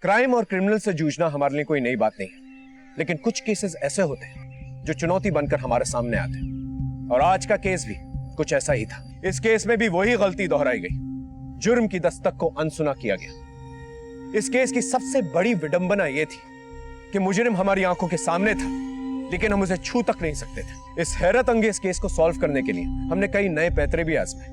Crime और criminal से जूझना हमारे लिए कोई नई बात नहीं है, लेकिन कुछ केसेस ऐसे होते हैं जो चुनौती बनकर हमारे सामने आते हैं, और आज का केस भी कुछ ऐसा ही था। इस केस में भी वही गलती दोहराई गई, जुर्म की दस्तक को अनसुना किया गया। इस केस की सबसे बड़ी विडंबना यह थी कि मुजरिम हमारी आंखों के सामने था, लेकिन हम उसे छू तक नहीं सकते थे। इस हैरत अंगेज केस को सॉल्व करने के लिए हमने कई नए पैतरे भी आजमाए।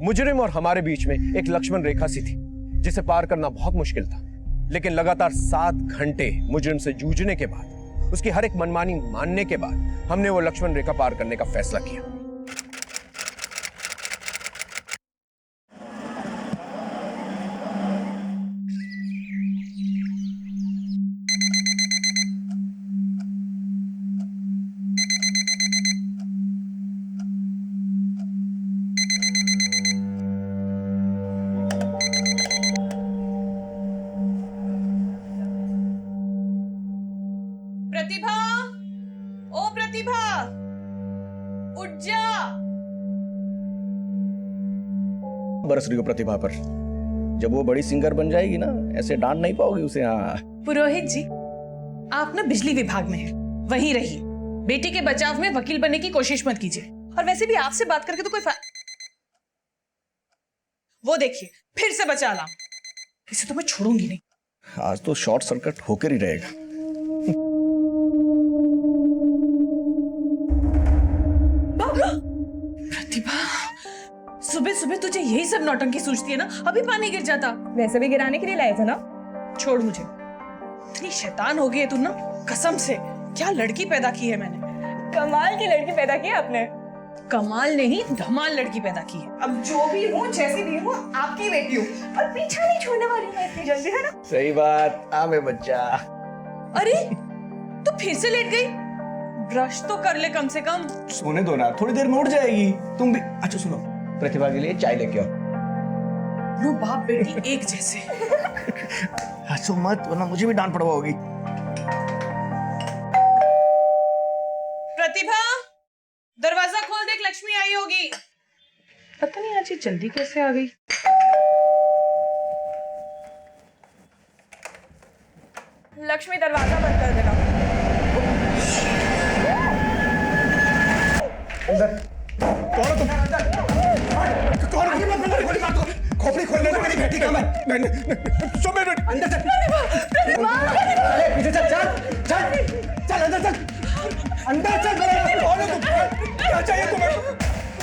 मुजरिम और हमारे बीच में एक लक्ष्मण रेखा सी थी जिसे पार करना बहुत मुश्किल था, लेकिन लगातार 7 घंटे मुजरिम से जूझने के बाद, उसकी हर एक मनमानी मानने के बाद हमने वो लक्ष्मण रेखा पार करने का फैसला किया। प्रतिभा, ओ प्रतिभा, उठ जा। बरस रही हो प्रतिभा पर। जब वो बड़ी सिंगर बन जाएगी ना, ऐसे डांट नहीं पाओगी उसे। हाँ पुरोहित जी, आप ना बिजली विभाग में हैं, वहीं रहिए। बेटी के बचाव में वकील बनने की कोशिश मत कीजिए। और वैसे भी आपसे बात करके तो कोई वो देखिए फिर से बचा ला। इसे तो मैं छोड़ूंगी नहीं। आज तो शॉर्ट सर्किट होकर ही रहेगा। प्रतिभा, सुबह सुबह तुझे यही सब नौटंकी सूझती है ना? अभी पानी गिर जाता। वैसे भी गिराने के लिए लाए थे ना। छोड़ मुझे। इतनी शैतान हो गई है तू ना, कसम से। क्या लड़की पैदा की है मैंने। कमाल की लड़की पैदा की आपने। कमाल नहीं, धमाल लड़की पैदा की है। अब जो भी हूँ, जैसी भी हूँ, आपकी बेटी हूँ और पीछा नहीं छोड़ने वाली मैं इतनी जल्दी, है ना? सही बात। आमे बच्चा। अरे तू फिर से लेट गई। ब्रश तो कर ले कम से कम। सोने दो ना, थोड़ी देर में उठ जाएगी। तुम भी। अच्छा सुनो, प्रतिभा के लिए चाय लेके आओ। नो बाप बेटी एक जैसे। हंसो मत, वरना मुझे भी डांट पड़वाओगी। प्रतिभा, दरवाजा खोल, देख लक्ष्मी आई होगी। पता नहीं आज ये जल्दी कैसे आ गई। लक्ष्मी दरवाजा बंद कर देना। अंदर कौन हो तुम? कौन हो? खोपड़ी खोलने तो मेरी बेटी का मैं सो मैं अंदर चल। चले पीछे चल चल चल चल अंदर चल अंदर चल। कौन हो तुम? क्या चाहिए तुम्हें?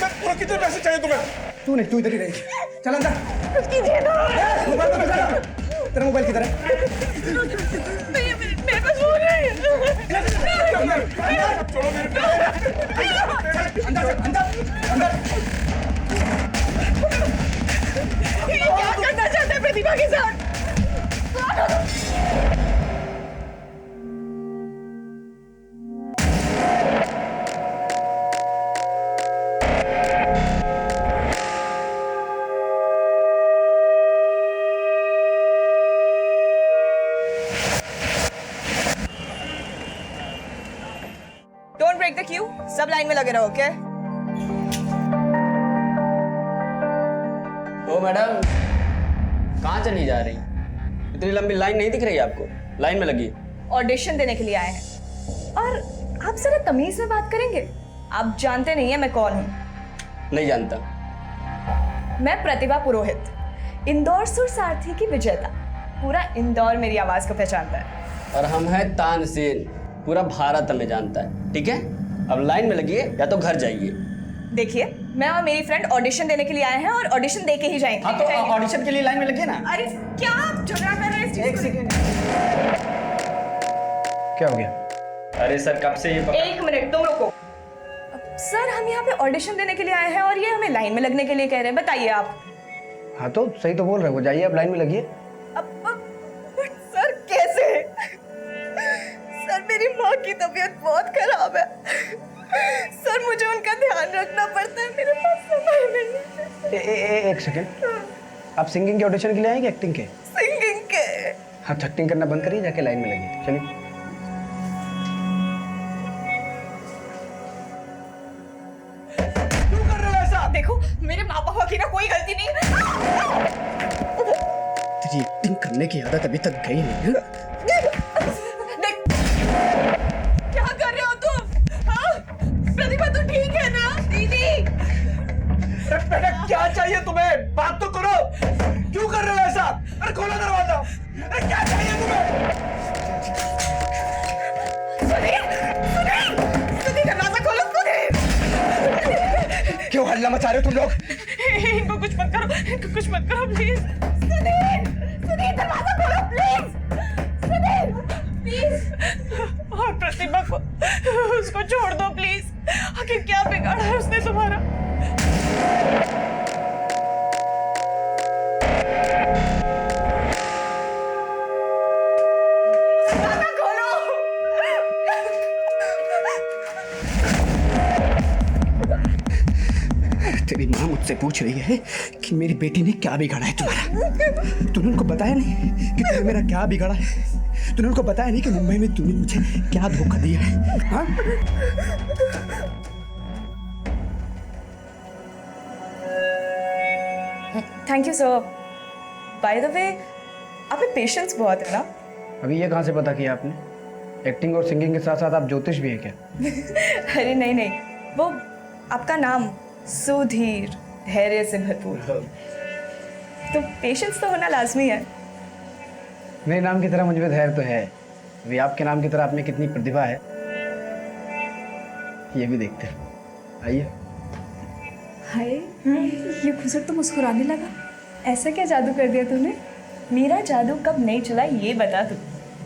मैं पूरा कितने पैसे चाहिए तुम्हें? तू नहीं, तू इधर ही रहेगी। चल अंदर। कुछ कीजिए ना। मोबाइल तो बचा। तेरा मोबाइल किधर है? मेरे पास फोन नहीं है। छोड़ो मेरे। अंदर अंदर अंदर। ये क्या करना चाहते हैं प्रतिभा के साथ? Don't break the queue. सब लाइन में लगे रहो, ओके? ओ मैडम, कहाँ चली जा रही? इतनी लंबी लाइन नहीं दिख रही आपको? लाइन में लगी। ऑडिशन देने के लिए आए हैं। और आप जरा तमीज में बात करेंगे? आप जानते नहीं है मैं कौन हूँ। नहीं जानता। मैं प्रतिभा पुरोहित, इंदौर सुर सारथी की विजेता। पूरा इंदौर मेरी आवाज को पहचानता है। और हम हैं तानसेन, पूरा भारत हमें जानता है। ठीक है, अब लाइन में लगिए या तो घर जाइए। देखिए, मैं और मेरी फ्रेंड ऑडिशन देने के लिए आए हैं और ऑडिशन दे के ही जाएंगे। हाँ तो ऑडिशन के लिए लाइन में लगिए ना। अरे क्या आप झगड़ा कर रहे हैं इस चीज एक को? सेकंड। क्या हो गया? अरे सर कब से ये एक मिनट, तुम रुको। सर, हम यहाँ पे ऑडिशन देने के लिए आए हैं और ये हमें लाइन में लगने के लिए कह रहे हैं। बताइए आप। हाँ तो सही तो बोल रहे हो, जाइए आप लाइन में लगिए। बट सर कैसे? सर, मेरी माँ की तबीयत बहुत खराब है। सर, मुझे उनका ध्यान रखना पड़ता है, मेरे पास समय नहीं है। एक सेकंड, आप सिंगिंग के ऑडिशन के लिए आए कि एक्टिंग के? सिंगिंग के। हाँ तो एक्टिंग करना बंद करिए, जाके लाइन में लगिए। चलिए। क्यों कर रहे हो ऐसा? देखो, मेरे माँ बाप की ना कोई गलती नहीं है। तेरी एक्टिंग करने की की आदत अभी तक गई नहीं। देख, क्या कर रहे हो तुम? हाँ? प्रतिभा तू ठीक है ना? दीदी बेटा क्या चाहिए तुम्हें? बात तो करो। क्यों कर रहे हो ऐसा? अरे खोलो दरवाजा। अरे क्या चाहिए तुम्हें? सुधीर दरवाजा खोलो सुधीर। क्यों हल्ला मचा रहे हो तुम लोग? इनको कुछ मत करो, इनको कुछ मत करो प्लीज। सुधीर दरवाजा खोलो प्लीज। सुधीर प्लीज। और प्रतिभा को उसको छोड़ दो प्लीज। आखिर क्या बिगाड़ा है उसने तुम्हारा? तेरी माँ मुझसे पूछ रही है कि मेरी बेटी ने क्या बिगाड़ा है तुम्हारा। तूने उनको बताया नहीं कि तूने मेरा क्या बिगाड़ा है? तूने उनको बताया नहीं कि मुंबई में तूने मुझे क्या धोखा दिया है? हाँ? Thank you sir. By the way, आप में पेशेंस बहुत है ना? अभी ये कहाँ से पता किया आपने? एक्टिंग और सिंगिंग के साथ साथ आप ज्योतिष भी है क्या? अरे नहीं नहीं, वो आपका नाम सुधीर, धैर्य से भरपूर, तो पेशेंस तो होना लाजमी है। मेरे नाम की तरह मुझ में धैर्य तो है, अभी आपके नाम की तरह आप में कितनी प्रतिभा है ये भी देखते हैं। आइए। हाय, ये खुसर तो मुस्कुराने लगा। ऐसा क्या जादू कर दिया तूने? मेरा जादू कब नहीं चला ये बता तू।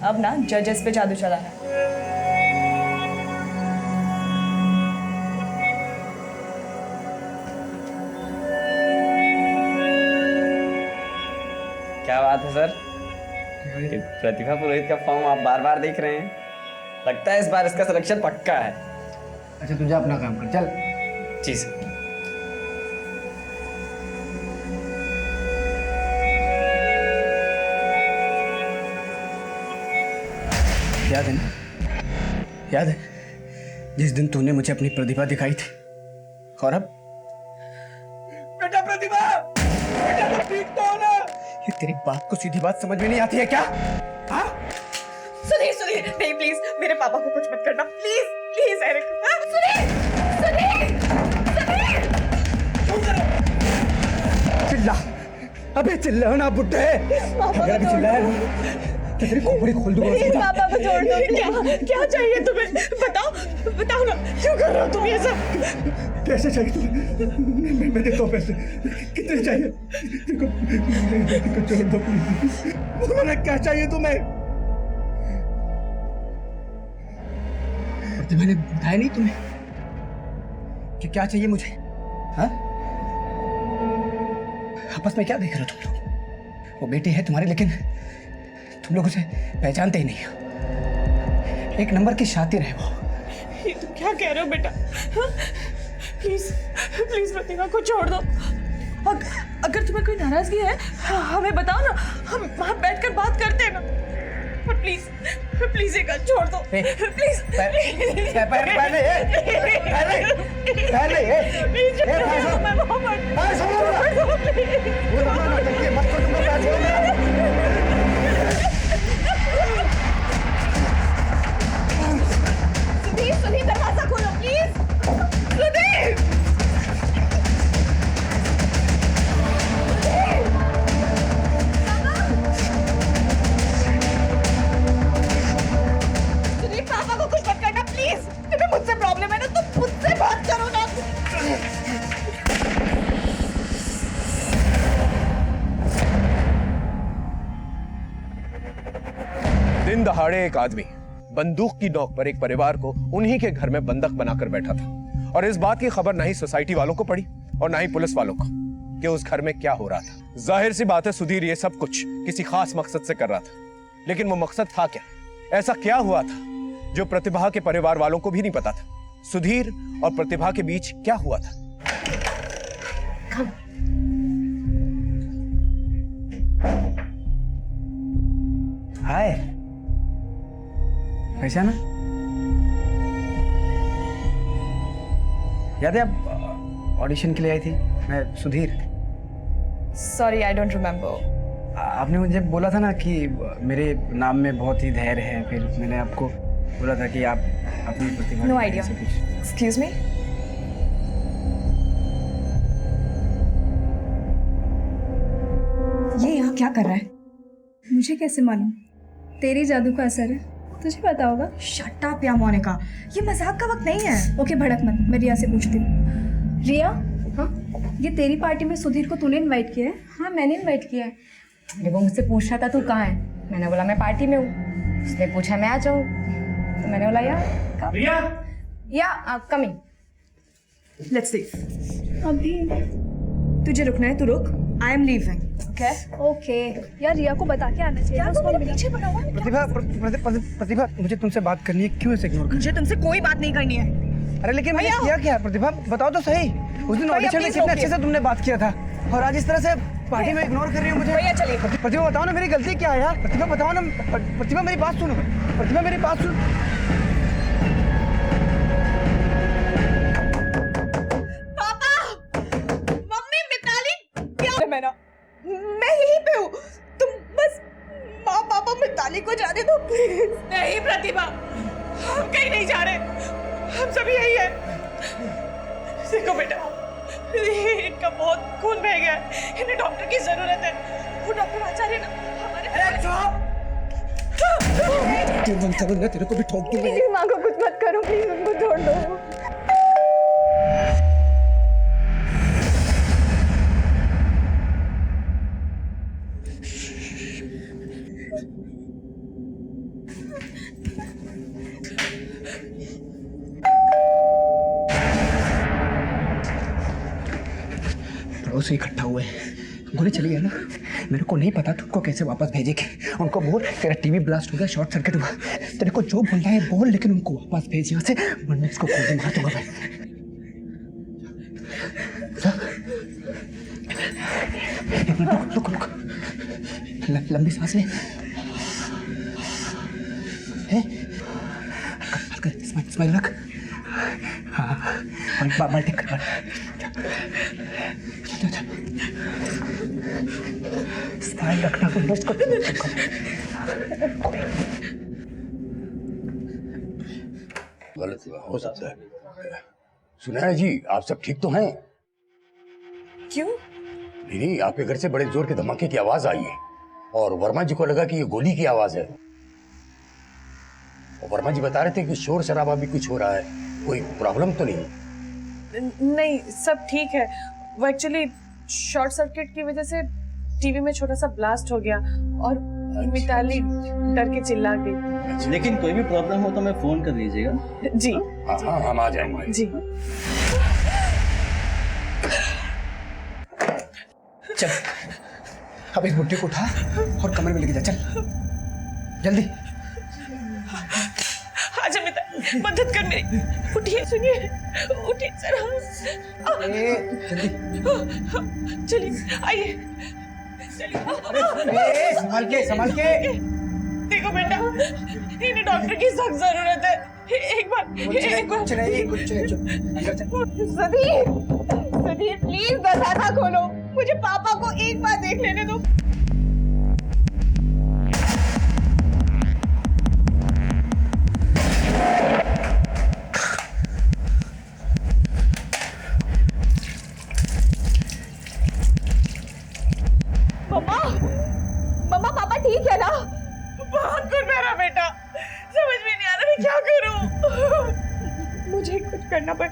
अब ना जजेस पे जादू चला है। क्या बात है सर? कि प्रतिभा पुरोहित का फॉर्म आप बार बार देख रहे हैं। लगता है इस बार इसका सिलेक्शन पक्का है। अच्छा तुझे अपना काम कर, चल। जी सर। याद है ना? याद है जिस दिन तूने मुझे अपनी प्रतिभा दिखाई थी? और अब बेटा प्रतिभा, बेटा तुम ठीक तो हो ना? ये तेरी बात को सीधी बात समझ में नहीं आती है क्या? हाँ? सुधीर नहीं प्लीज, मेरे पापा को कुछ मत करना प्लीज प्लीज। एरिक चिल्ला, अबे चिल्ला ना बुड्ढे। अगर अभी चिल्लाया ना तो तेरी खोपड़ी खोल दूंगा। पापा को छोड़ दो। क्या चाहिए तुम्हें? बताओ ना, क्यों कर रहे हो तुम ये सब? पैसे चाहिए तुम्हें? मैं देता हूँ पैसे। कितने चाहिए? देखो छोड़ दो प्लीज। बोलो क्या चाहिए तुम्हें? और मैंने बताया नहीं तुम्हें कि क्या चाहिए मुझे? हाँ? आपस में क्या देख रहे हो तुम लोग? वो बेटी है तुम्हारी, लेकिन तुम लोग उसे पहचानते ही नहीं हो। एक नंबर की शातिर है वो। ये तुम क्या कह रहे हो बेटा? प्लीज प्लीज प्रतिभा को छोड़ दो। अगर तुम्हें कोई नाराजगी है हमें बताओ ना, हम वहां बैठकर बात करते हैं ना। पर प्लीज प्लीज एक छोड़ दो प्लीज। सुधीर दरवाजा खोलो प्लीज। सुधीर पापा को कुछ मत करना प्लीज। तुम्हें मुझसे प्रॉब्लम है ना, तुम मुझसे बात करो ना। दिन दहाड़े एक आदमी बंदूक की नोक पर एक परिवार को उन्हीं के घर में बंधक बनाकर बैठा था, और इस बात की खबर ना ही सोसाइटी वालों को पड़ी और ना ही पुलिस वालों को कि उस घर में क्या हो रहा था। जाहिर सी बात है सुधीर ये सब कुछ किसी खास मकसद से कर रहा था, लेकिन वो मकसद था क्या? ऐसा क्या हुआ था जो प्रतिभा के परिवार वालों को भी नहीं पता था? सुधीर और प्रतिभा के बीच क्या हुआ था? हाय, पहचाना? याद है आप ऑडिशन के लिए आई थी? मैं Sudhir. Sorry, I don't remember. आपने मुझे बोला था ना कि मेरे नाम में बहुत ही धैर्य है, फिर मैंने आपको बोला था कि आप अपनी प्रतिभा नो के आइडिया। से कुछ- एक्सक्यूज मी। ये यहाँ क्या कर रहा है? मुझे कैसे मालूम? तेरी जादू का असर है, तुझे पता होगा। शट अप या मोनिका, ये मजाक का वक्त नहीं है। ओके भड़क मत, मैं रिया से पूछती हूँ। रिया, हाँ, ये तेरी पार्टी में सुधीर को तूने इनवाइट किया है? हाँ मैंने इनवाइट किया है। अरे वो मुझसे पूछ रहा था तू कहाँ है, मैंने बोला मैं पार्टी में हूँ। उसने पूछा मैं आ जाऊँ, तो मैंने बोला या कमिंग। Let's see. अभी तुझे रुकना है, तू रुक। I am leaving. Okay? Okay यार, रिया को बता के आना चाहिए। यार, उसको वो मेरे मिला। पीछे पड़ा हुआ है। प्रतिभा, मुझे तुमसे बात करनी है, क्यों ऐसे इग्नोर कर? मुझे तुमसे कोई बात नहीं करनी है। अरे लेकिन मैंने भैया! किया क्या प्रतिभा, बताओ तो सही। उस दिन भैया, ऑडिशन में please कितने रोकिए। अच्छे से तुमने बात किया था, और आज इस तरह से पार्टी में इग्नोर कर रही हो मुझे। भैया चलिए। प्रतिभा बताओ ना मेरी गलती क्या है यार? प्रतिभा बताओ ना। प्रतिभा मेरी बात सुनो, प्रतिभा मेरी बात सुनो। पापा, मम्मी, मिताली, क्या मैं ना? मैं यहीं पे हूँ। तुम बस माँ, पापा, मिताली को जाने दो प्लीज। नहीं प्रतिभा, हम कहीं नहीं जा रहे, हम सभी यही है। देखो बेटा, इनका बहुत खून बह गया है, इन्हें डॉक्टर की जरूरत है। वो डॉक्टर आचार्य ना हमारे। तेरे को भी ठोक दूंगा। मेरी माँ को कुछ मत करो प्लीज, उनको छोड़ दो। पड़ोस से इकट्ठा हुए हैं, गोली चली गई ना। मेरे को नहीं पता तुमको कैसे वापस भेजेंगे। उनको बोल तेरा टीवी ब्लास्ट हो गया, शॉर्ट सर्किट हुआ। तेरे को जो बोलना है बोल, लेकिन उनको वापस भेज यहाँ से, वरना इसको गोली मार दूंगा मैं। एक मिनट, रुक रुक रुक। लंबी सांस ले। स्माइल रख। हाँ, बाल्टी कर। स्माइल रखना, इसको गलत हो सकता है। सुना है जी, आप सब ठीक तो हैं? क्यों? नहीं, आपके घर से बड़े जोर के धमाके की आवाज आई है, और वर्मा जी को लगा कि ये गोली की आवाज है। और वर्मा जी बता रहे थे कि शोर शराबा भी कुछ हो रहा है, कोई प्रॉब्लम तो नहीं? नहीं, सब ठीक है। वो एक्चुअली शॉर्ट सर्किट की वजह से टीवी में छोटा सा ब्लास्ट हो गया और मिताली डर के चिल्ला गई। लेकिन कोई भी प्रॉब्लम हो तो मैं फोन कर लीजिएगा। जी हाँ, हम आ जाएंगे जी। चल, अब इस बुट्टी को उठा और कमरे में लेके जा। चल जल्दी। आजा मिताली, मदद कर मेरी। उठिए, सुनिए, उठिए जरा। जल्दी। चलिए, आइए, चलिए। संभाल के, संभाल के। देखो बेटा, इन्हें डॉक्टर की सख्त जरूरत है। एक बार कुछ नहीं, चुप। अंदर चल। सुधीर प्लीज दरवाजा खोलो, मुझे पापा को एक बार देख लेने दो। मम्मा, पापा ठीक है ना? बहुत कुछ मेरा बेटा, समझ में नहीं आ रहा मैं क्या करूं। मुझे कुछ करना पड़।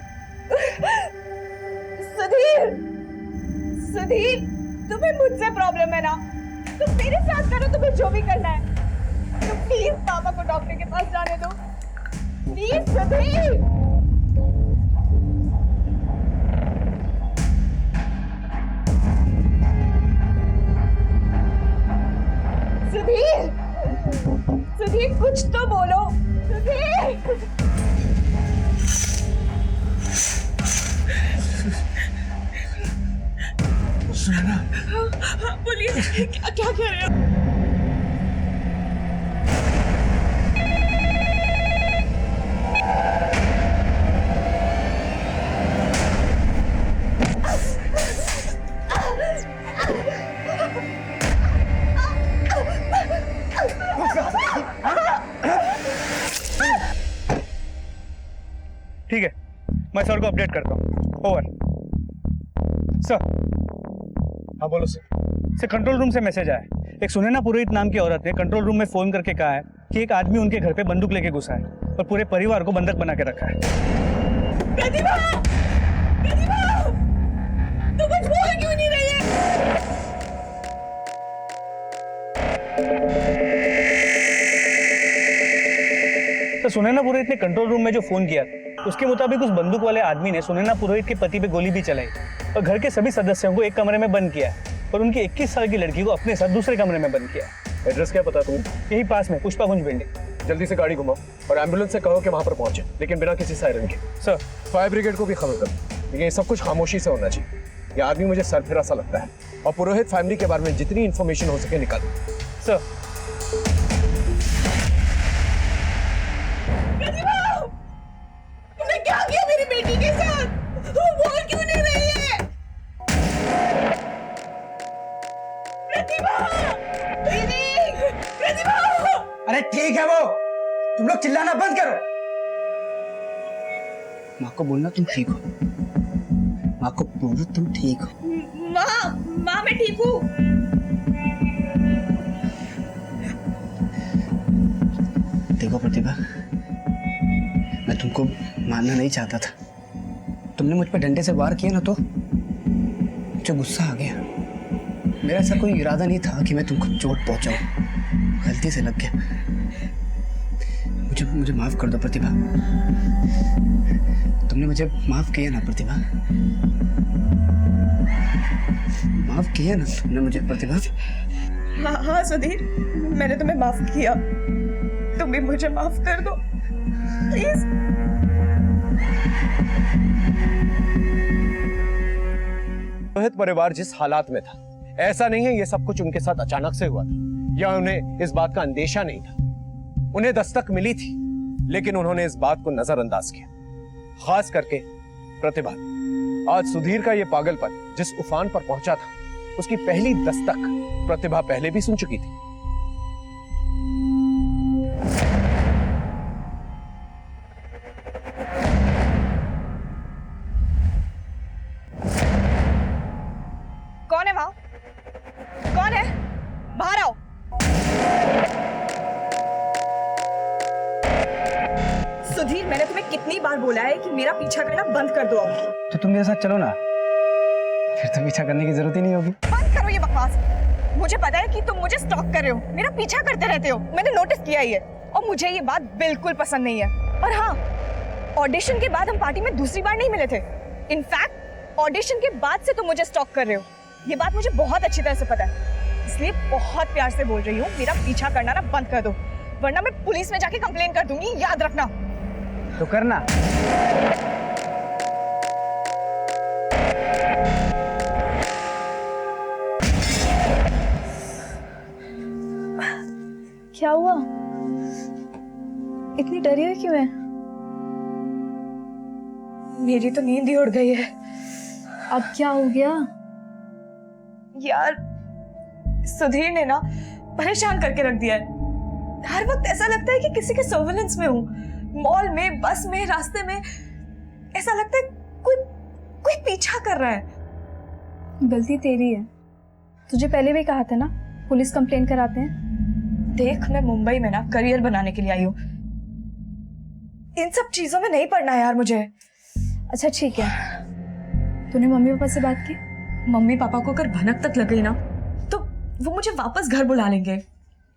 सुधीर, तुम्हें मुझसे प्रॉब्लम है ना? तुम मेरे साथ करो, तुम्हें जो भी करना है। तो प्लीज पापा को डॉक्टर के पास जाने दो, प्लीज सुधीर। सुधीर, कुछ तो बोलो। सुधीर, बोलिए, क्या कह रहे हो? ठीक है, मैं सर को अपडेट करता हूँ। ओवर। सर। हाँ बोलो सर। कंट्रोल रूम से मैसेज आया। एक सुनैना पुरोहित नाम की औरत ने कंट्रोल रूम में फोन करके कहा है कि एक आदमी उनके घर पे बंदूक लेके घुसा है और पूरे परिवार को बंधक बना के रखा है। प्रतिभा! प्रतिभा! तू कुछ बोल क्यों नहीं रही है? तो सुनैना पुरोहित ने कंट्रोल रूम में जो फोन किया उसके मुताबिक उस बंदूक वाले आदमी ने सुनैना पुरोहित के पति पे गोली भी चलाई और घर के सभी सदस्यों को एक कमरे में बंद किया और उनकी 21 साल की लड़की को अपने साथ दूसरे कमरे में बंद किया। एड्रेस क्या पता तुम्हें? यही पास में पुष्पाकुंज बिल्डिंग। जल्दी से गाड़ी घुमाओ और एम्बुलेंस से कहो कि वहां पर पहुंचे, लेकिन बिना किसी सायरन के। सर। फायर ब्रिगेड को भी खबर करो, लेकिन ये सब कुछ खामोशी से होना चाहिए। ये आदमी मुझे सरफिरा सा लगता है और पुरोहित फैमिली के बारे में जितनी इंफॉर्मेशन हो सके निकालो। सर। तुमने क्या किया मेरी बेटी के साथ? वो बोल क्यों नहीं रही है? प्रतिभा! दीदी! प्रतिभा! अरे ठीक है वो, तुम लोग चिल्लाना बंद करो। माँ को बोलना तुम ठीक हो, माँ को बोलो तुम ठीक हो। माँ मैं ठीक हूँ। देखो प्रतिभा, मैं तुमको मारना नहीं चाहता था। तुमने मुझ पर डंडे से वार किया ना तो मुझे गुस्सा आ गया। मेरा ऐसा कोई इरादा नहीं था कि मैं तुमको चोट पहुंचाऊं, गलती से लग गया। मुझे माफ कर दो प्रतिभा। तुमने मुझे माफ किया ना प्रतिभा? माफ किया ना तुमने मुझे प्रतिभा? हाँ सुधीर, मैंने तुम्हें माफ किया। तुम भी मुझे माफ कर दो प्लीज। पुरोहित परिवार जिस हालात में था, ऐसा नहीं है ये सब कुछ उनके साथ अचानक से हुआ था या उन्हें इस बात का अंदेशा नहीं था। उन्हें दस्तक मिली थी, लेकिन उन्होंने इस बात को नजरअंदाज किया। खास करके प्रतिभा। आज सुधीर का ये पागलपन जिस उफान पर पहुंचा था, उसकी पहली दस्तक प्रतिभा पहले भी सुन चुकी थी। कौन है वहां? कौन है? बाहर आओ। सुधीर, मैंने तुम्हें कितनी बार बोला है कि मेरा पीछा करना बंद कर दो अब। तो तुम मेरे साथ चलो ना, फिर तो पीछा करने की जरूरत ही नहीं होगी। बंद करो ये बकवास। मुझे पता है कि तुम मुझे स्टॉक कर रहे हो, मेरा पीछा करते रहते हो। मैंने नोटिस किया ये, और मुझे ये बात बिल्कुल पसंद नहीं है। और हाँ, ऑडिशन के बाद हम पार्टी में दूसरी बार नहीं मिले थे। इनफैक्ट ऑडिशन के बाद से तुम मुझे स्टॉक कर रहे हो, ये बात मुझे बहुत अच्छी तरह से पता है। इसलिए बहुत प्यार से बोल रही हूँ, मेरा पीछा करना ना बंद कर दो, वरना मैं पुलिस में जाके कंप्लेन कर दूंगी, याद रखना। तो करना। क्या हुआ? इतनी डरी हुई क्यों है? मेरी तो नींद ही उड़ गई है। अब क्या हो गया? यार, सुधीर ने ना परेशान करके रख दिया है। हर वक्त ऐसा लगता है कि किसी के सर्विलेंस में हूँ। मॉल में, बस में, रास्ते में, ऐसा लगता है कोई पीछा कर रहा है। गलती तेरी है, तुझे पहले भी कहा था ना, पुलिस कंप्लेन कराते हैं। देख, मैं मुंबई में ना करियर बनाने के लिए आई हूँ, इन सब चीजों में नहीं पड़ना यार मुझे। अच्छा ठीक है, तूने मम्मी पापा से बात की? मम्मी पापा को अगर भनक तक लग गई ना, तो वो मुझे वापस घर बुला लेंगे।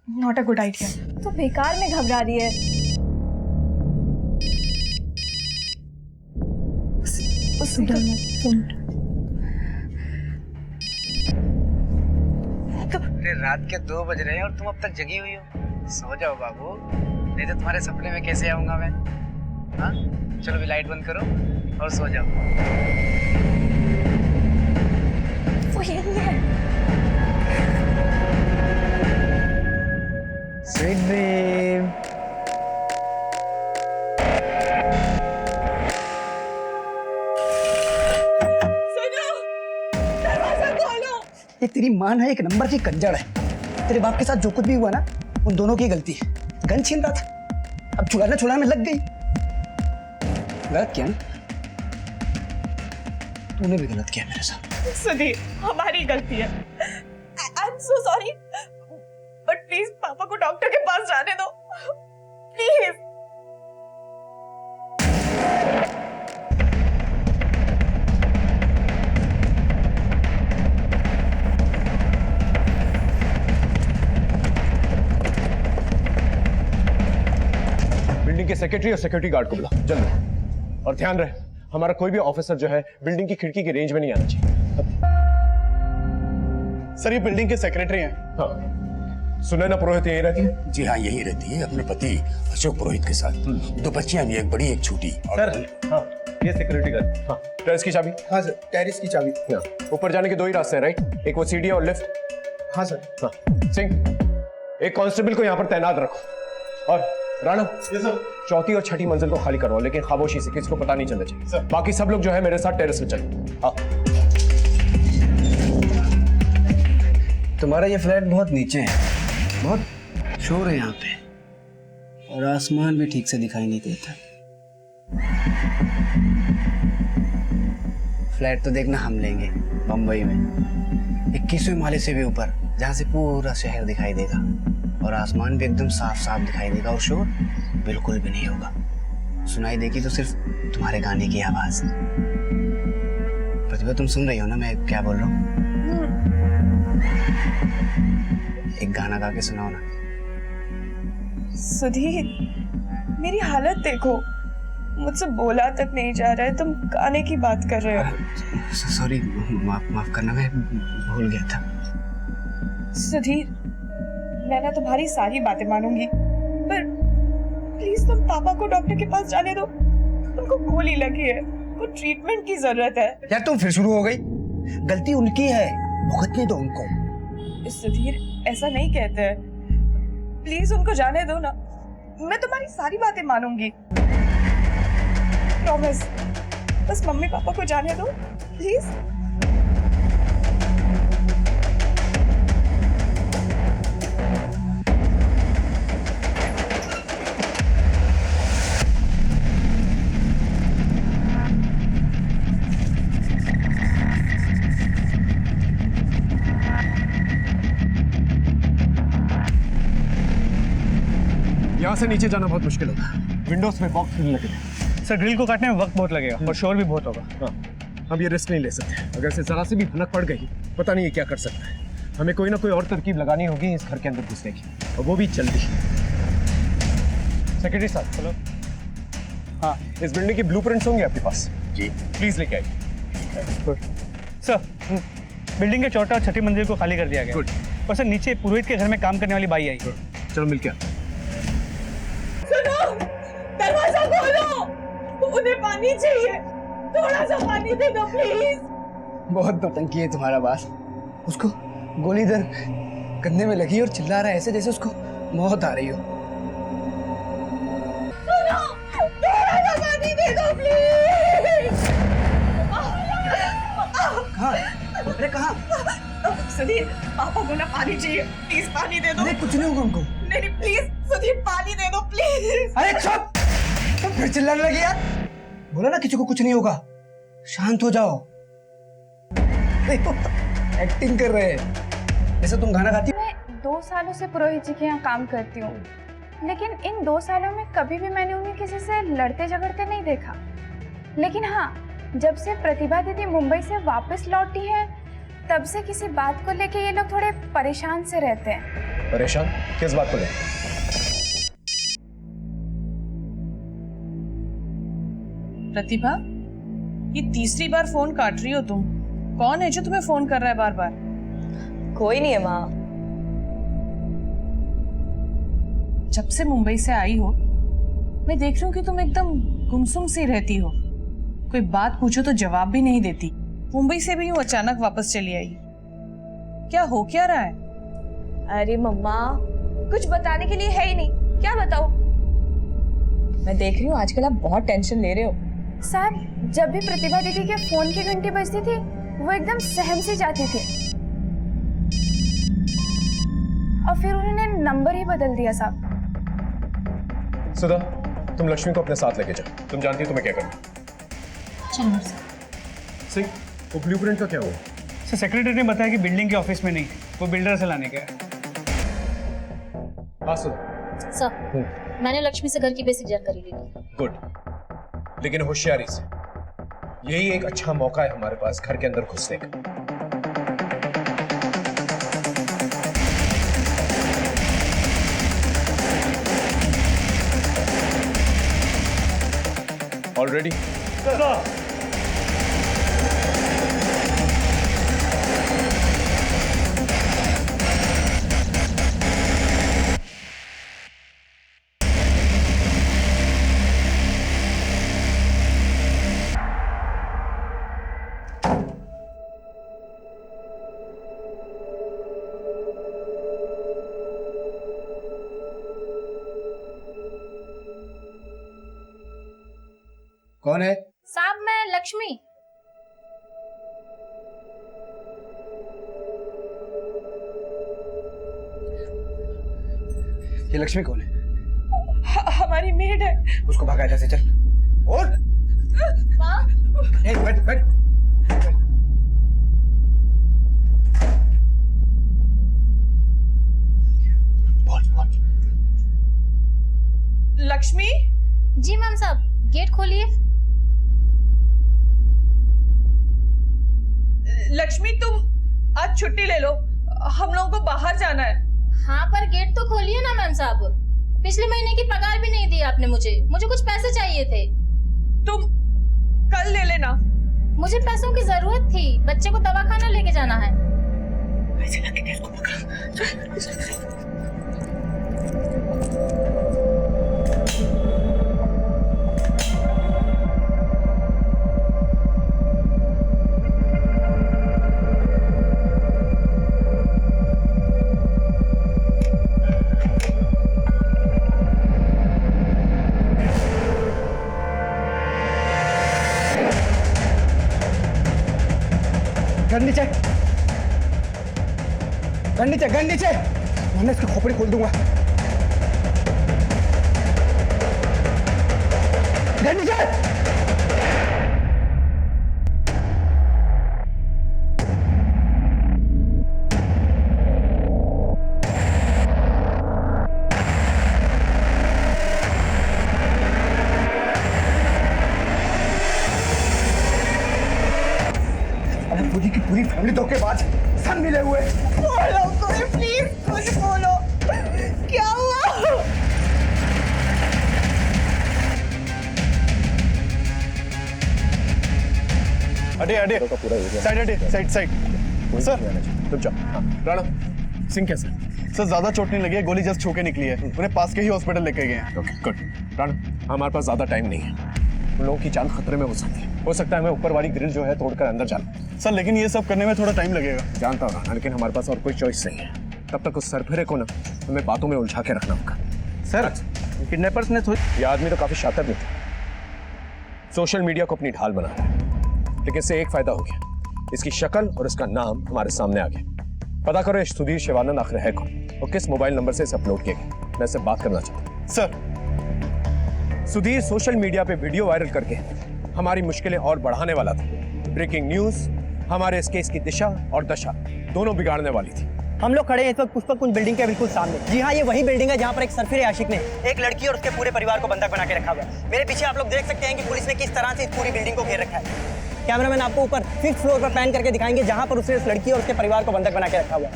Not a good idea. तो बेकार में घबरा रही है। रात के 2 बज रहे हैं और तुम अब तक जगी हुई हो। सो जाओ बाबू, नहीं तो तुम्हारे सपने में कैसे आऊंगा मैं? हाँ, चलो भी लाइट बंद करो और सो जाओ। वो यही है। Sweet dream. ये तेरी माँ ना एक नंबर की कंजड़ है। तेरे बाप के साथ जो कुछ भी हुआ ना, उन दोनों की गलती है। गन छीन रहा था, अब छुड़ाने में लग गई। गलत किया ना? तूने भी गलत किया मेरे साथ। सुधीर, हमारी गलती है। I am so sorry, but please पापा को डॉक्टर के पास जाने दो, प्लीज। बिल्डिंग के सेक्रेटरी और सिक्योरिटी गार्ड को बुला जल्दी, और ध्यान रहे हमारा कोई भी ऑफिसर जो है बिल्डिंग की खिड़की के रेंज में नहीं आना चाहिए। सर ये बिल्डिंग के सेक्रेटरी हैं। हाँ, सुनैना पुरोहित यहीं रहती है? जी हाँ, यही रहती है अपने पति अशोक पुरोहित के साथ। 2 बच्चियां भी, एक बड़ी एक छोटी। सर हाँ, ये सिक्योरिटी गार्ड। हाँ, टेरेस की चाबी? हाँ सर, टेरेस की चाबी। हाँ, ऊपर जाने के 2 ही रास्ते हैं, राइट? एक वो सीढ़ी और लिफ्ट। हाँ सर। हाँ, सिंह एक कांस्टेबल को यहाँ पर तैनात रखो, और राणा चौथी और छठी मंजिल को खाली करवाओ, लेकिन खामोशी से, किसी को पता नहीं चलना चाहिए। बाकी सब लोग जो है मेरे साथ टेरेस में चलो। हाँ। तुम्हारा ये फ्लैट बहुत नीचे है, बहुत शोर है यहाँ पे, और आसमान भी ठीक से दिखाई नहीं देता। फ्लैट तो देखना हम लेंगे बम्बई में, 21वें माले से भी ऊपर, जहाँ से पूरा शहर दिखाई देगा, और आसमान भी एकदम साफ साफ दिखाई देगा, और शोर बिल्कुल भी नहीं होगा। सुनाई देगी तो सिर्फ तुम्हारे गाने की आवाज। प्रतिभा, तुम सुन रही हो ना मैं क्या बोल रहा हूँ? एक गाना गा के सुनाओ ना। सुधीर, मेरी हालत देखो, मुझसे बोला तक नहीं जा रहा है, तुम गाने की बात कर रहे हो। सॉरी, माफ करना, मैं भूल गया था। सुधीर, मैं ना तुम्हारी सारी बातें मानूंगी, पर प्लीज तुम पापा को डॉक्टर के पास जाने दो, उनको गोली लगी है, उनको ट्रीटमेंट की जरूरत है। यार तुम फिर शुरू हो गई, गलती उनकी है, भुगतने दो उनको। सुधीर, ऐसा नहीं कहते हैं, प्लीज उनको जाने दो ना, मैं तुम्हारी सारी बातें मानूंगी, प्रॉमिस। बस मम्मी पापा को जाने दो प्लीज। यहाँ से नीचे जाना बहुत मुश्किल होगा, विंडोज में बॉक्स खुलने लगे। सर ग्रिल को काटने में वक्त बहुत लगेगा और शोर भी बहुत होगा। हाँ, हम ये रिस्क नहीं ले सकते, अगर से जरा सी भी भनक पड़ गई पता नहीं ये क्या कर सकता है। हमें कोई ना कोई और तरकीब लगानी होगी इस घर के अंदर घुसने की, और वो भी जल्दी। सेक्रेटरी साहब, चलो। हाँ, इस बिल्डिंग के ब्लूप्रिंट्स होंगे आपके पास? जी। प्लीज लेके आइए। सर, बिल्डिंग के चौथा और छठी मंजिल को खाली कर दिया गया। गुड। और सर नीचे पुरोहित के घर में काम करने वाली बाई आई। चलो मिलके आते हैं। सुनो, दरवाजा खोलो, उन्हें पानी चाहिए, थोड़ा सा पानी दे दो प्लीज। बहुत नौटंकी है तुम्हारा बात। उसको गोली इधर कंधे में लगी और चिल्ला रहा है ऐसे जैसे उसको मौत आ रही हो। सुनो, थोड़ा सा पानी दे दो प्लीज। कहाँ? अरे कहाँ? सुधीर, पापा को ना पानी चाहिए, प्लीज पानी दे दो। अरे कुछ नहीं होगा उनको। नहीं प्लीज सुधीर, पानी दे दो प्लीज। अरे चुप! तुम फिर चिल्लाने लगे यार। बोला ना किसी को कुछ नहीं होगा, शांत हो जाओ। एक्टिंग कर रहे हैं जैसे तुम गाना गाती। मैं 2 सालों से पुरोहित जी के यहाँ काम करती हूँ, लेकिन इन 2 सालों में कभी भी मैंने उन्हें किसी से लड़ते झगड़ते नहीं देखा। लेकिन हाँ, जब से प्रतिभा दीदी मुंबई से वापस लौटी है, तब से किसी बात को लेके ये लोग थोड़े परेशान से रहते हैं। परेशान किस बात को लेकर? प्रतिभा, ये तीसरी बार फोन काट रही हो तुम। कौन है जो तुम्हें फोन कर रहा है बार बार? कोई नहीं है माँ। जब से मुंबई से आई हो, मैं देख रही हूँ कि तुम एकदम गुमसुम सी रहती हो, कोई बात पूछो तो जवाब भी नहीं देती। मुंबई से भी यूं अचानक वापस चली आई, क्या हो क्या रहा है? अरे मम्मा, कुछ बताने के लिए है ही नहीं, क्या बताओ? मैं देख रही हूँ आजकल आप बहुत टेंशन ले रहे हो। सर, जब भी प्रतिभा दीदी के फोन की घंटी बजती थी, वो एकदम सहम सी जाती थी, और फिर उन्होंने नंबर ही बदल दिया साहब। सुधा, तुम लक्ष्मी को अपने साथ लेके जाओ, तुम जानती हो तुम्हें क्या करना। चलो सर। सिंह, वो ब्लूप्रिंट का क्या हुआ? सर सेक्रेटरी ने बताया कि बिल्डिंग के ऑफिस में नहीं, वो बिल्डर से लाने गया। हाँ सुन। सर मैंने लक्ष्मी से घर की बेसिक जानकारी ले ली। गुड, लेकिन होशियारी से। यही एक अच्छा मौका है हमारे पास घर के अंदर घुसने का। ऑलरेडी कौन है? साहब मैं लक्ष्मी। ये लक्ष्मी कौन है? हमारी मेड है। उसको भगा इधर से, चल। और बैठ बैठ। बोल बोल। लक्ष्मी। जी मैम साहब, गेट खोलिए। लक्ष्मी तुम आज छुट्टी ले लो, हम लोगों को बाहर जाना है। हाँ पर गेट तो खोलिए ना मैम साहब, पिछले महीने की पगार भी नहीं दी आपने मुझे कुछ पैसे चाहिए थे। तुम कल ले लेना। मुझे पैसों की जरूरत थी, बच्चे को दवाखाना लेके जाना है। ऐसे लगे इसको पकड़। घर नीचे, वरना इसकी खोपड़ी खोल दूंगा। घर नीचे। पूरी की पूरी फैमिली धोखेबाज, सब मिले हुए। बोलो कोई प्लीज, कुछ बोलो, क्या हुआ? अडे अडे, साइड अडे, साइड साइड। सर तुम जाओ। हाँ, राणा सिंह कैसे? सर ज्यादा चोट नहीं लगी है, गोली जस्ट छू के निकली है, उन्हें पास के ही हॉस्पिटल लेके गए हैं। Okay good. राणा हमारे पास ज्यादा टाइम नहीं है, उन लोगों की जान खतरे में हो सकती है। हो सकता है मैं ऊपर वाली ग्रिल जो है तोड़कर अंदर जाऊं। सर लेकिन ये सब करने में थोड़ा टाइम लगेगा। जानता हूँ, लेकिन हमारे पास और कोई चॉइस नहीं है। तब तक उस सरफिरे को ना हमें बातों में उलझा के रखना होगा। सर किडनैपर्स ने ये आदमी तो काफी शातिर भी था, सोशल मीडिया को अपनी ढाल बनाता है, लेकिन इससे एक फायदा हो गया, इसकी शक्ल और इसका नाम हमारे सामने आ गया। पता करो ये सुधीर शिवानंद आखिर है कौन और किस मोबाइल नंबर से इसे अपलोड किया गया। मैं इससे बात करना चाहता हूँ। सर सुधीर सोशल मीडिया पे वीडियो वायरल करके हमारी मुश्किलें और बढ़ाने वाला था। ब्रेकिंग न्यूज हमारे इस केस की दिशा और दशा दोनों बिगाड़ने वाली थी। हम लोग खड़े हैं इस वक्त पुष्पक कुंज बिल्डिंग के बिल्कुल सामने। जी हाँ, ये वही बिल्डिंग है जहाँ पर एक सरफिरे आशिक ने एक लड़की और उसके पूरे परिवार को बंधक बना के रखा हुआ है। मेरे पीछे आप लोग देख सकते हैं कि पुलिस ने किस तरह से इस पूरी बिल्डिंग को घेर रखा है। कैमरामैन आपको ऊपर 5th फ्लोर पर पैन करके दिखाएंगे जहाँ पर उसने इस लड़की और उसके परिवार को बंधक बना के रखा हुआ है।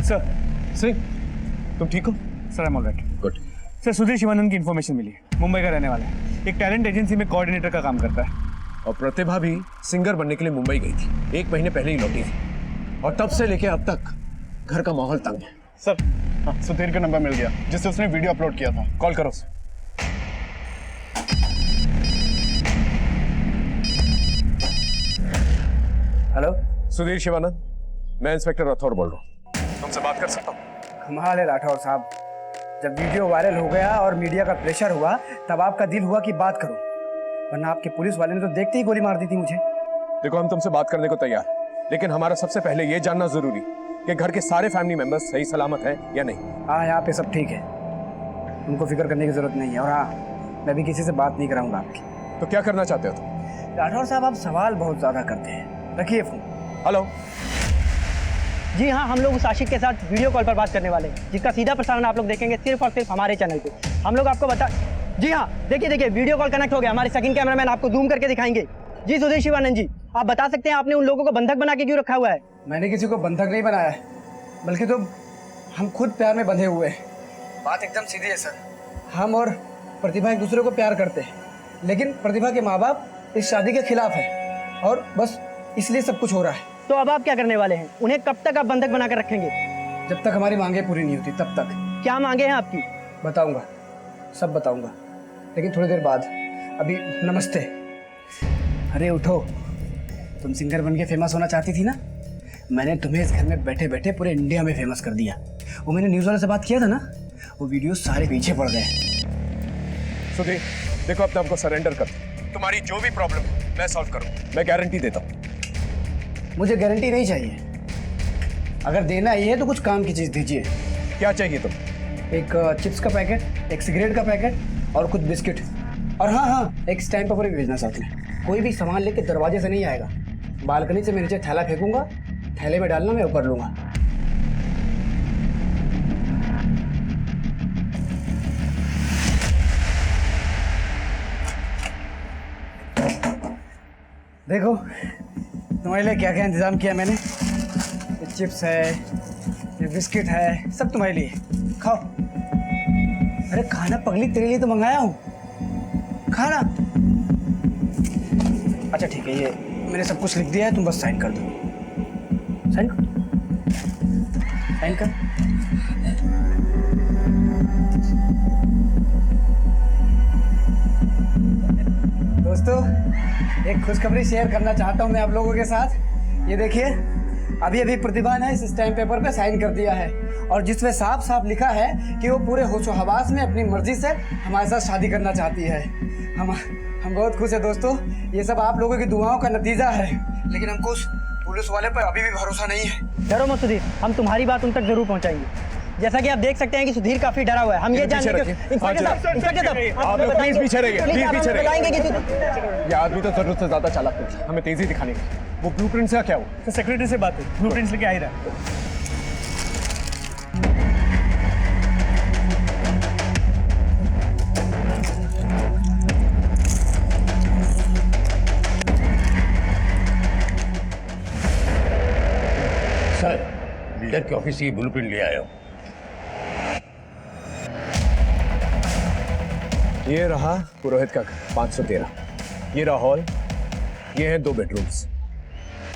सर सिंह तुम ठीक हो? Sir I am alright. Good. Sir Sudhir Shivanand की इन्फॉर्मेशन मिली है, मुंबई का रहने वाला है, एक टैलेंट एजेंसी में कोऑर्डिनेटर का काम करता है। और प्रतिभा भी सिंगर बनने के लिए मुंबई गई थी, 1 महीने पहले ही लौटी थी, और तब से लेके अब तक घर का माहौल तंग है। सर हाँ, सुधीर का नंबर मिल गया जिससे उसने वीडियो अपलोड किया था। कॉल करो उसे। हेलो सुधीर शिवानंद, मैं इंस्पेक्टर राठौर बोल रहा हूँ, तुमसे बात कर सकता हूँ? कमाल है राठौर साहब, जब वीडियो वायरल हो गया और मीडिया का प्रेशर हुआ तब आपका दिल हुआ कि बात करो, वरना आपके पुलिस वाले ने तो देखते ही गोली मार दी थी मुझे। देखो हम तुमसे बात करने को तैयार हैं, लेकिन हमारा सबसे पहले ये जानना जरूरी कि घर के सारे फैमिली मेंबर्स सही सलामत हैं या नहीं। हाँ यहाँ पे सब ठीक है, तुमको फिक्र करने की जरूरत नहीं है। और हाँ, मैं भी किसी से बात नहीं कराऊंगा आपकी। तो क्या करना चाहते हो तुम? राठौर साहब, आप सवाल बहुत ज़्यादा करते हैं। रखिए फ़ोन। हेलो। जी हाँ, हम लोग उस आशिक के साथ वीडियो कॉल पर बात करने वाले हैं, जिसका सीधा प्रसारण आप लोग देखेंगे सिर्फ और सिर्फ हमारे चैनल पे। हम लोग आपको जी हाँ, देखिए वीडियो कॉल कनेक्ट हो गया। हमारे सेकंड कैमरामैन आपको जूम करके दिखाएंगे। जी सुधीर शिवानंद जी, आप बता सकते हैं आपने उन लोगों को बंधक बना के क्यों रखा हुआ है? मैंने किसी को बंधक नहीं बनाया है, बल्कि तो हम खुद प्यार में बंधे हुए हैं। बात एकदम सीधी है सर। हम और प्रतिभा एक दूसरे को प्यार करते हैं, लेकिन प्रतिभा के माँ बाप इस शादी के खिलाफ है और बस इसलिए सब कुछ हो रहा है। तो अब आप क्या करने वाले हैं? उन्हें कब तक आप बंधक बना कर रखेंगे? जब तक हमारी मांगे पूरी नहीं होती तब तक। क्या मांगे हैं आपकी? बताऊंगा, सब बताऊंगा, लेकिन थोड़ी देर बाद। अभी नमस्ते। अरे उठो, तुम सिंगर बन के फेमस होना चाहती थी ना? मैंने तुम्हें इस घर में बैठे बैठे पूरे इंडिया में फेमस कर दिया। वो मैंने न्यूज़ वाले से बात किया था ना, वो वीडियो सारे पीछे पड़ गए। सुधीर देखो, अपने आपको सरेंडर कर दो। तुम्हारी जो भी प्रॉब्लम है मैं सॉल्व करूँ, मैं गारंटी देता हूँ। मुझे गारंटी नहीं चाहिए, अगर देना ही है तो कुछ काम की चीज़ दीजिए। क्या चाहिए तुम? एक चिप्स का पैकेट, एक सिगरेट का पैकेट और कुछ बिस्किट। और हाँ, एक स्टैम्प पेपर भी भेजना साथ में। कोई भी सामान लेके दरवाजे से नहीं आएगा, बालकनी से मैं नीचे थैला फेंकूंगा, थैले में डालना, मैं ऊपर लूंगा। देखो तुम्हारे लिए क्या क्या इंतजाम किया मैंने। ये चिप्स है, ये बिस्किट है, सब तुम्हारे लिए, खाओ। अरे खाना पगली, तेरे लिए तो मंगाया हूँ, खाना। अच्छा ठीक है, ये मैंने सब कुछ लिख दिया है, तुम बस साइन कर दो। साइन कर, साइन कर। दोस्तों, एक खुशखबरी शेयर करना चाहता हूँ मैं आप लोगों के साथ। ये देखिए, अभी अभी प्रतिभा ने इस स्टैम्प पेपर पे साइन कर दिया है, और जिसमें साफ साफ लिखा है कि वो पूरे होशो हवास में अपनी मर्जी से हमारे साथ शादी करना चाहती है। हम बहुत खुश हैं दोस्तों। ये सब आप लोगों की दुआओं का नतीजा है, लेकिन हमको उस पुलिस वाले पर अभी भी भरोसा नहीं है। डरो मत सुधीर, हम तुम्हारी बात उन तक जरूर पहुंचाएंगे। जैसा कि आप देख सकते हैं कि सुधीर काफी डरा हुआ है। हम ये जानते हैं प्लीज पीछे रहिए, प्लीज पीछे रहिए। ये आदमी तो जरूरत से ज्यादा चालाक है, हमें तेजी दिखाने की। वो ब्लूप्रिंट से क्या हुआ? सेक्रेटरी से बात है, ब्लूप्रिंट्स लेके आ ही रहा है। सर, बिल्डर के ऑफिस से ब्लूप्रिंट ले आया हूँ। ये रहा पुरोहित का घर 513, ये रहा हॉल, ये हैं 2 बेडरूम्स।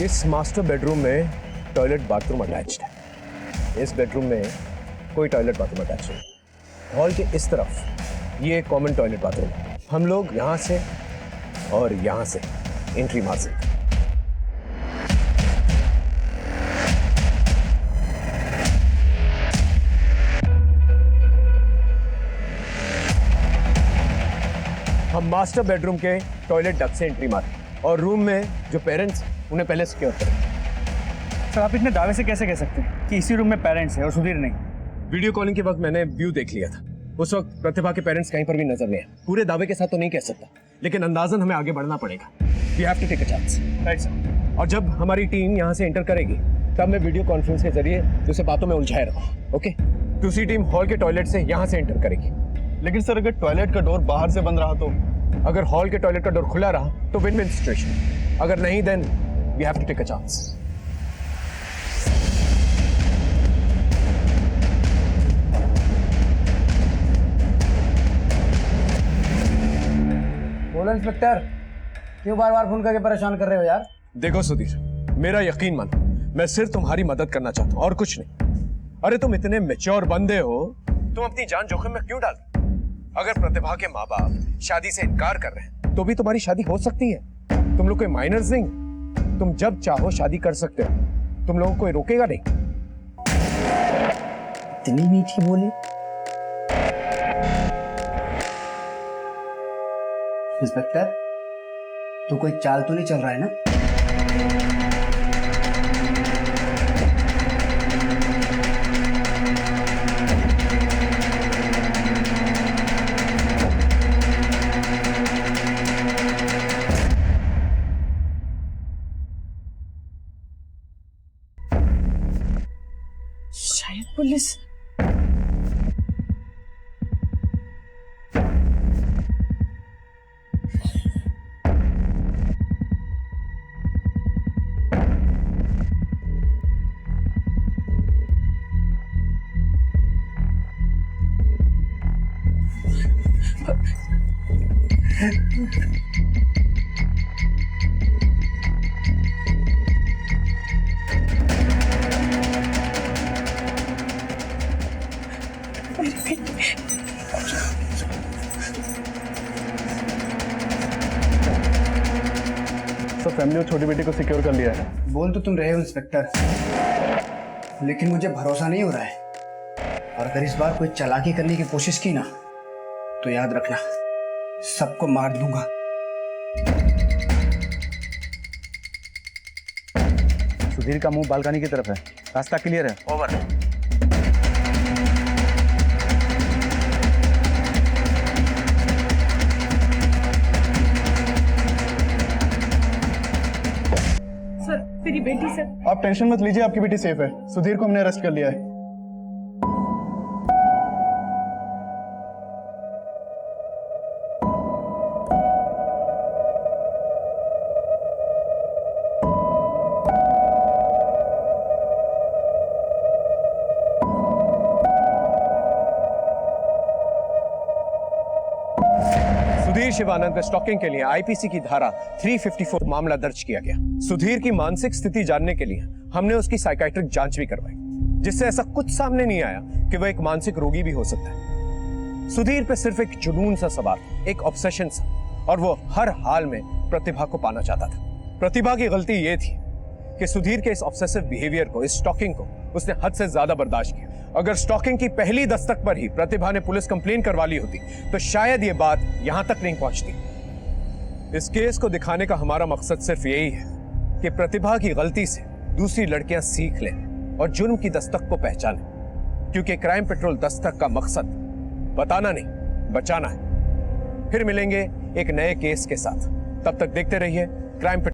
इस मास्टर बेडरूम में टॉयलेट बाथरूम अटैच्ड है, इस बेडरूम में कोई टॉयलेट बाथरूम अटैच नहीं। हॉल के इस तरफ ये एक कॉमन टॉयलेट बाथरूम है। हम लोग यहाँ से और यहाँ से एंट्री मार सकते हैं। हम मास्टर बेडरूम के टॉयलेट डक्ट से एंट्री मारें और रूम में जो पेरेंट्स उन्हें पहले सिक्योर करें। सर, आप इतने दावे से कैसे कह सकते हैं कि इसी रूम में पेरेंट्स हैं और सुधीर नहीं? वीडियो कॉलिंग के वक्त मैंने व्यू देख लिया था, उस वक्त प्रतिभा के पेरेंट्स कहीं पर भी नजर नहीं आए। पूरे दावे के साथ तो नहीं कह सकता, लेकिन अंदाजन हमें आगे बढ़ना पड़ेगा। We have to take a chance. Right sir. और जब हमारी टीम यहाँ से एंटर करेगी तब मैं वीडियो कॉन्फ्रेंस के जरिए उसे बातों में उलझाए रहूँ। ओके, दूसरी टीम हॉल के टॉयलेट से यहाँ से एंटर करेगी। लेकिन सर, अगर टॉयलेट का डोर बाहर से बंद रहा तो? अगर हॉल के टॉयलेट का डोर खुला रहा तो विन विन सिचुएशन, अगर नहीं then we have to take a chance. बोलो इंस्पेक्टर, क्यों बार बार फोन करके परेशान कर रहे हो यार? देखो सुधीर, मेरा यकीन मानो, मैं सिर्फ तुम्हारी मदद करना चाहता हूँ और कुछ नहीं। अरे तुम इतने मैच्योर बंदे हो, तुम अपनी जान जोखिम में क्यों डाल? अगर प्रतिभा के माँ बाप शादी से इनकार कर रहे हैं तो भी तुम्हारी शादी हो सकती है। तुम लोग कोई माइनर्स नहीं, तुम जब चाहो शादी कर सकते हो, तुम लोगों को कोई रोकेगा नहीं। इतनी मीठी बोली। इंस्पेक्टर, तो कोई चाल तो नहीं चल रहा है ना? प्लीज। सर फैमिली और छोटी बेटी को सिक्योर कर लिया है। बोल तो तुम रहे हो इंस्पेक्टर, लेकिन मुझे भरोसा नहीं हो रहा है। और अगर इस बार कोई चालाकी करने की कोशिश की ना तो याद रखना सबको मार दूंगा। सुधीर का मुंह बालकनी की तरफ है, रास्ता क्लियर है। ओवर। सर मेरी बेटी सर। आप टेंशन मत लीजिए, आपकी बेटी सेफ है। सुधीर को हमने अरेस्ट कर लिया है। सुधीर शिवानंद पे स्टॉकिंग के लिए आईपीसी की धारा 354 मामला दर्ज किया गया। सुधीर की मानसिक स्थिति जानने के लिए हमने उसकी साइकाइट्रिक जांच भी करवाई, जिससे ऐसा कुछ सामने नहीं आया कि वह एक मानसिक रोगी भी हो सकता है। सुधीर पे सिर्फ एक जुनून सा सवार, एक ऑब्सेशन सा, और वो हर हाल में प्रतिभा को पाना चाहता था। प्रतिभा की गलती ये थी कि सुधीर के इस ऑब्सेसिव बिहेवियर को, इस स्टॉकिंग को उसने हद से ज्यादा बर्दाश्त किया। अगर स्टॉकिंग की पहली दस्तक पर ही प्रतिभा ने पुलिस कंप्लेन करवा ली होती तो शायद ये बात यहां तक नहीं पहुंचती। इस केस को दिखाने का हमारा मकसद सिर्फ यही है कि प्रतिभा की गलती से दूसरी लड़कियां सीख लें और जुर्म की दस्तक को पहचानें, क्योंकि क्राइम पेट्रोल दस्तक का मकसद बताना नहीं, बचाना है। फिर मिलेंगे एक नए केस के साथ। तब तक देखते रहिए क्राइम पेट्रोल।